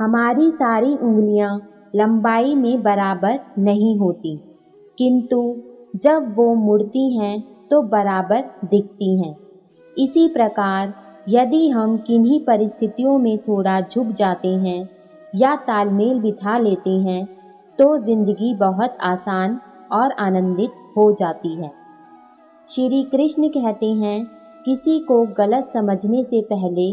हमारी सारी उंगलियां लंबाई में बराबर नहीं होती, किंतु जब वो मुड़ती हैं तो बराबर दिखती हैं। इसी प्रकार यदि हम किन्हीं परिस्थितियों में थोड़ा झुक जाते हैं या तालमेल बिठा लेते हैं तो जिंदगी बहुत आसान और आनंदित हो जाती है। श्री कृष्ण कहते हैं, किसी को गलत समझने से पहले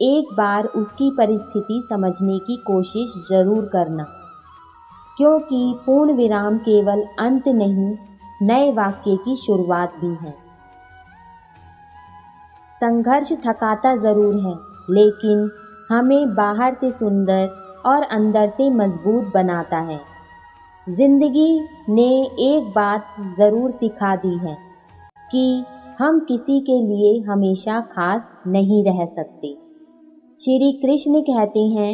एक बार उसकी परिस्थिति समझने की कोशिश जरूर करना, क्योंकि पूर्ण विराम केवल अंत नहीं, नए वाक्य की शुरुआत भी है। संघर्ष थकाता जरूर है, लेकिन हमें बाहर से सुंदर और अंदर से मजबूत बनाता है। जिंदगी ने एक बात जरूर सिखा दी है कि हम किसी के लिए हमेशा खास नहीं रह सकते। श्री कृष्ण कहते हैं,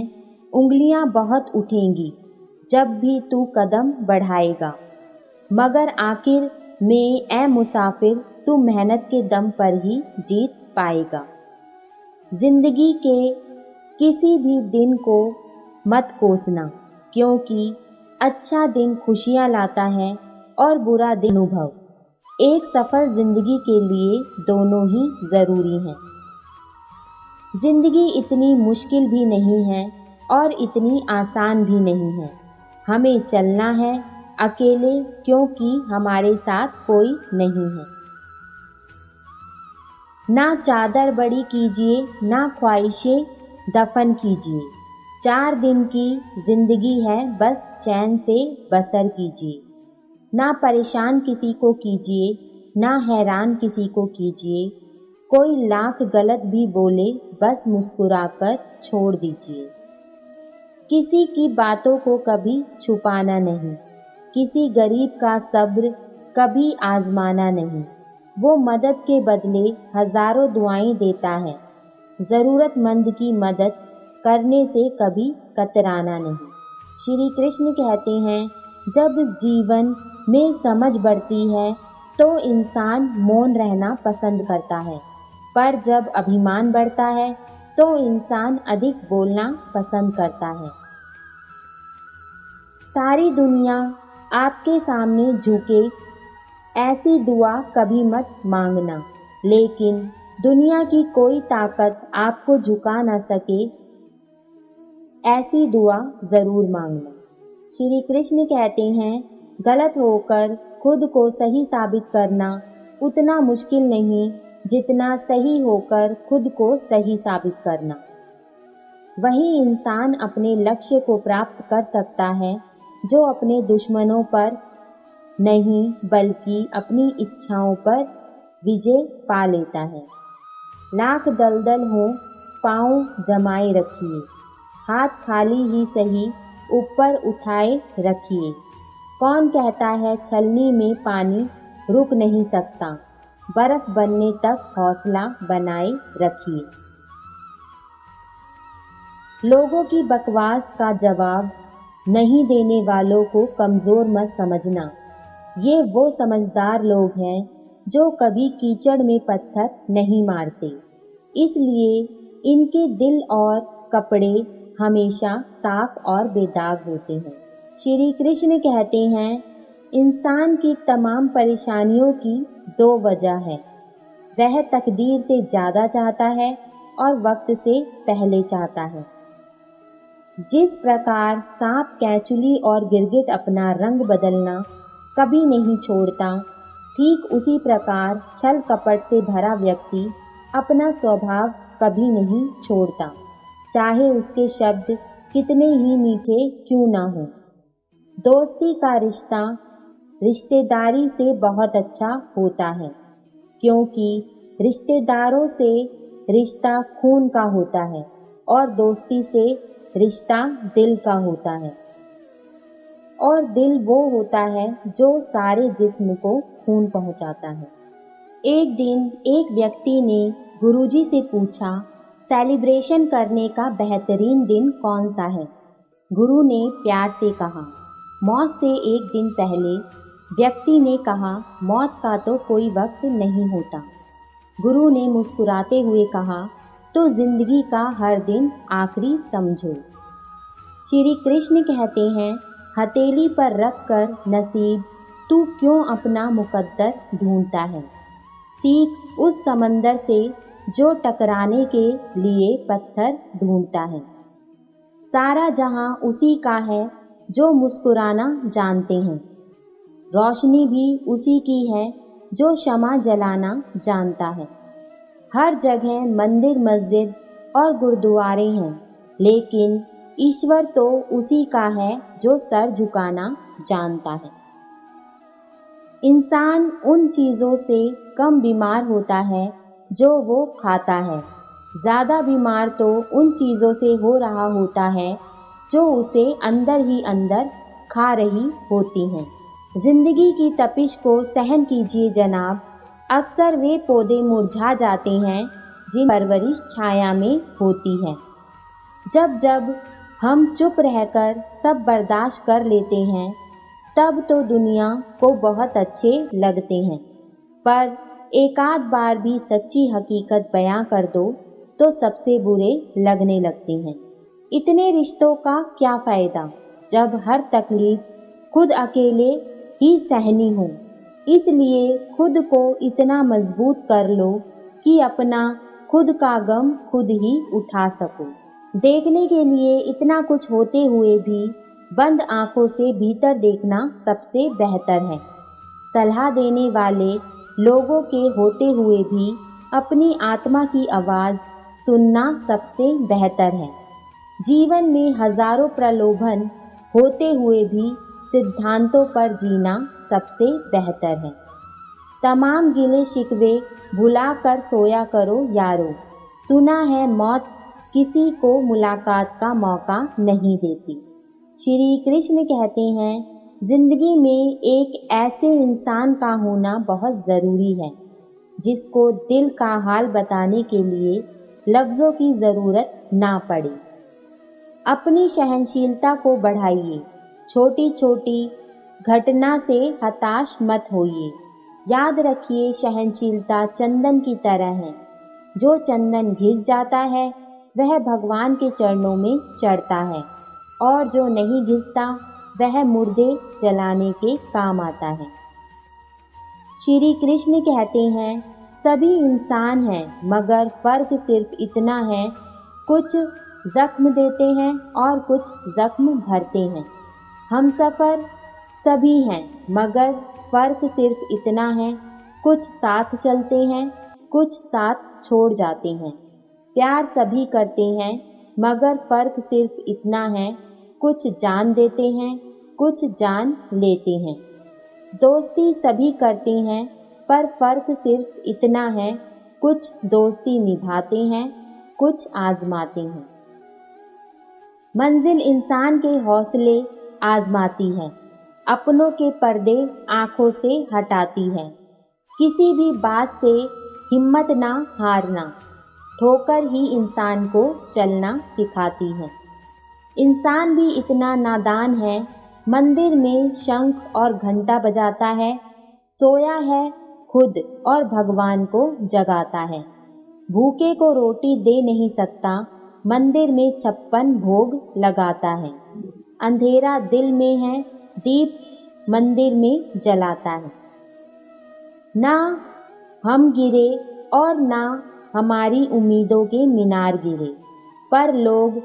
उंगलियां बहुत उठेंगी जब भी तू कदम बढ़ाएगा, मगर आखिर में ऐ मुसाफिर तू मेहनत के दम पर ही जीत पाएगा। जिंदगी के किसी भी दिन को मत कोसना, क्योंकि अच्छा दिन खुशियां लाता है और बुरा दिन अनुभव। एक सफल जिंदगी के लिए दोनों ही जरूरी हैं। जिंदगी इतनी मुश्किल भी नहीं है और इतनी आसान भी नहीं है। हमें चलना है अकेले, क्योंकि हमारे साथ कोई नहीं है। ना चादर बड़ी कीजिए, ना ख्वाहिशें दफन कीजिए। 4 दिन की जिंदगी है, बस चैन से बसर कीजिए। ना परेशान किसी को कीजिए, ना हैरान किसी को कीजिए। कोई लाख गलत भी बोले, बस मुस्कुराकर छोड़ दीजिए। किसी की बातों को कभी छुपाना नहीं, किसी गरीब का सब्र कभी आजमाना नहीं। वो मदद के बदले हजारों दुआएं देता है। जरूरतमंद की मदद करने से कभी कतराना नहीं। श्री कृष्ण कहते हैं, जब जीवन में समझ बढ़ती है तो इंसान मौन रहना पसंद करता है, पर जब अभिमान बढ़ता है तो इंसान अधिक बोलना पसंद करता है। सारी दुनिया आपके सामने झुके, ऐसी दुआ कभी मत मांगना, लेकिन दुनिया की कोई ताकत आपको झुका ना सके, ऐसी दुआ जरूर मांगना। श्री कृष्ण कहते हैं, गलत होकर खुद को सही साबित करना उतना मुश्किल नहीं जितना सही होकर खुद को सही साबित करना। वही इंसान अपने लक्ष्य को प्राप्त कर सकता है जो अपने दुश्मनों पर नहीं बल्कि अपनी इच्छाओं पर विजय पा लेता है। लाख दलदल हो, पांव जमाए रखिए, हाथ खाली ही सही ऊपर उठाए रखिए। कौन कहता है छलनी में पानी रुक नहीं सकता, बर्फ बनने तक हौसला बनाए रखिए। लोगों की बकवास का जवाब नहीं देने वालों को कमजोर मत समझना। ये वो समझदार लोग हैं जो कभी कीचड़ में पत्थर नहीं मारते, इसलिए इनके दिल और कपड़े हमेशा साफ और बेदाग होते हैं। श्री कृष्ण कहते हैं, इंसान की तमाम परेशानियों की 2 वजह है। वह तकदीर से ज्यादा चाहता है और वक्त से पहले चाहता है। जिस प्रकार सांप, कैंचुली और गिरगिट अपना रंग बदलना कभी नहीं छोड़ता, ठीक उसी प्रकार छल कपट से भरा व्यक्ति अपना स्वभाव कभी नहीं छोड़ता, चाहे उसके शब्द कितने ही मीठे क्यों ना हो। दोस्ती का रिश्ता रिश्तेदारी से बहुत अच्छा होता है, क्योंकि रिश्तेदारों से रिश्ता खून का होता है और दोस्ती से रिश्ता दिल का होता है, और दिल वो होता है जो सारे जिस्म को खून पहुंचाता है। एक दिन एक व्यक्ति ने गुरुजी से पूछा, सेलिब्रेशन करने का बेहतरीन दिन कौन सा है? गुरु ने प्यार से कहा, मौत से 1 दिन पहले। व्यक्ति ने कहा, मौत का तो कोई वक्त नहीं होता। गुरु ने मुस्कुराते हुए कहा, तो जिंदगी का हर दिन आखिरी समझो। श्री कृष्ण कहते हैं, हथेली पर रख कर नसीब तू क्यों अपना मुकद्दर ढूंढता है। सीख उस समंदर से जो टकराने के लिए पत्थर ढूंढता है। सारा जहां उसी का है जो मुस्कुराना जानते हैं। रोशनी भी उसी की है जो शमा जलाना जानता है। हर जगह मंदिर मस्जिद और गुरुद्वारे हैं, लेकिन ईश्वर तो उसी का है जो सर झुकाना जानता है। इंसान उन चीज़ों से कम बीमार होता है जो वो खाता है। ज़्यादा बीमार तो उन चीज़ों से हो रहा होता है जो उसे अंदर ही अंदर खा रही होती हैं। जिंदगी की तपिश को सहन कीजिए जनाब। अक्सर वे पौधे मुरझा जाते हैं जिन परवरिश छाया में होती है। जब जब हम चुप रहकर सब बर्दाश्त कर लेते हैं, तब तो दुनिया को बहुत अच्छे लगते हैं, पर एकाध बार भी सच्ची हकीकत बयां कर दो तो सबसे बुरे लगने लगते हैं। इतने रिश्तों का क्या फ़ायदा जब हर तकलीफ खुद अकेले ही सहनी हो। इसलिए खुद को इतना मजबूत कर लो कि अपना खुद का गम खुद ही उठा सको। देखने के लिए इतना कुछ होते हुए भी बंद आंखों से भीतर देखना सबसे बेहतर है। सलाह देने वाले लोगों के होते हुए भी अपनी आत्मा की आवाज़ सुनना सबसे बेहतर है। जीवन में हजारों प्रलोभन होते हुए भी सिद्धांतों पर जीना सबसे बेहतर है। तमाम गिले शिकवे भुला कर सोया करो यारो। सुना है मौत किसी को मुलाकात का मौका नहीं देती। श्री कृष्ण कहते हैं, जिंदगी में एक ऐसे इंसान का होना बहुत ज़रूरी है जिसको दिल का हाल बताने के लिए लफ्ज़ों की ज़रूरत ना पड़े। अपनी सहनशीलता को बढ़ाइए। छोटी छोटी घटना से हताश मत होइए। याद रखिए, सहनशीलता चंदन की तरह है। जो चंदन घिस जाता है वह भगवान के चरणों में चढ़ता है, और जो नहीं घिसता वह मुर्दे जलाने के काम आता है। श्री कृष्ण कहते हैं, सभी इंसान हैं, मगर फर्क सिर्फ इतना है, कुछ जख्म देते हैं और कुछ जख्म भरते हैं। हमसफर सभी हैं, मगर फर्क सिर्फ इतना है, कुछ साथ चलते हैं, कुछ साथ छोड़ जाते हैं। प्यार सभी करते हैं, मगर फर्क सिर्फ इतना है, कुछ जान देते हैं, कुछ जान लेते हैं। दोस्ती सभी करते हैं, पर फर्क सिर्फ इतना है, कुछ दोस्ती निभाते हैं, कुछ आजमाते हैं। मंजिल इंसान के हौसले आजमाती है, अपनों के पर्दे आंखों से हटाती है। किसी भी बात से हिम्मत ना हारना, ठोकर ही इंसान को चलना सिखाती है। इंसान भी इतना नादान है, मंदिर में शंख और घंटा बजाता है, सोया है खुद और भगवान को जगाता है। भूखे को रोटी दे नहीं सकता, मंदिर में 56 भोग लगाता है। अंधेरा दिल में है, दीप मंदिर में जलाता है। ना हम गिरे और ना हमारी उम्मीदों के मीनार गिरे, पर लोग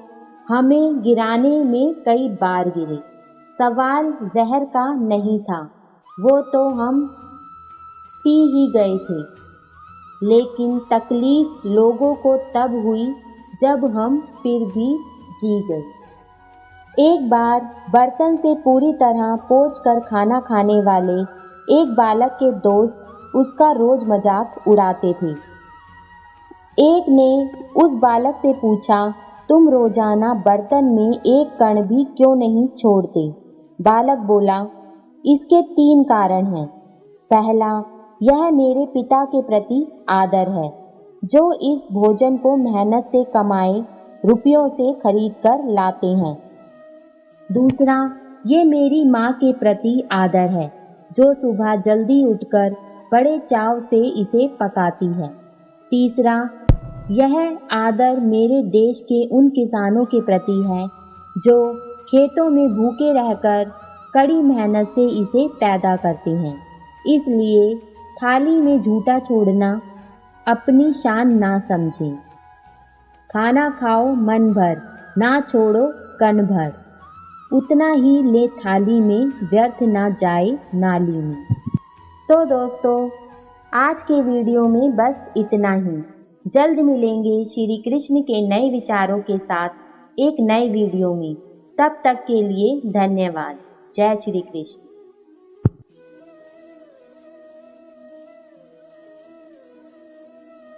हमें गिराने में कई बार गिरे। सवाल जहर का नहीं था, वो तो हम पी ही गए थे, लेकिन तकलीफ लोगों को तब हुई जब हम फिर भी जी गए। एक बार बर्तन से पूरी तरह पोंछ कर खाना खाने वाले एक बालक के दोस्त उसका रोज मजाक उड़ाते थे। एक ने उस बालक से पूछा, तुम रोजाना बर्तन में एक कण भी क्यों नहीं छोड़ते? बालक बोला, इसके 3 कारण हैं। पहला, यह मेरे पिता के प्रति आदर है, जो इस भोजन को मेहनत से कमाए रुपयों से खरीद कर लाते हैं। दूसरा, ये मेरी माँ के प्रति आदर है, जो सुबह जल्दी उठकर बड़े चाव से इसे पकाती है। तीसरा, यह आदर मेरे देश के उन किसानों के प्रति है जो खेतों में भूखे रहकर कड़ी मेहनत से इसे पैदा करते हैं। इसलिए थाली में झूठा छोड़ना अपनी शान ना समझें। खाना खाओ मन भर, ना छोड़ो कण भर, उतना ही ले थाली में, व्यर्थ ना जाए नाली में। तो दोस्तों, आज के वीडियो में बस इतना ही। जल्द मिलेंगे श्री कृष्ण के नए विचारों के साथ एक नए वीडियो में। तब तक के लिए धन्यवाद। जय श्री कृष्ण।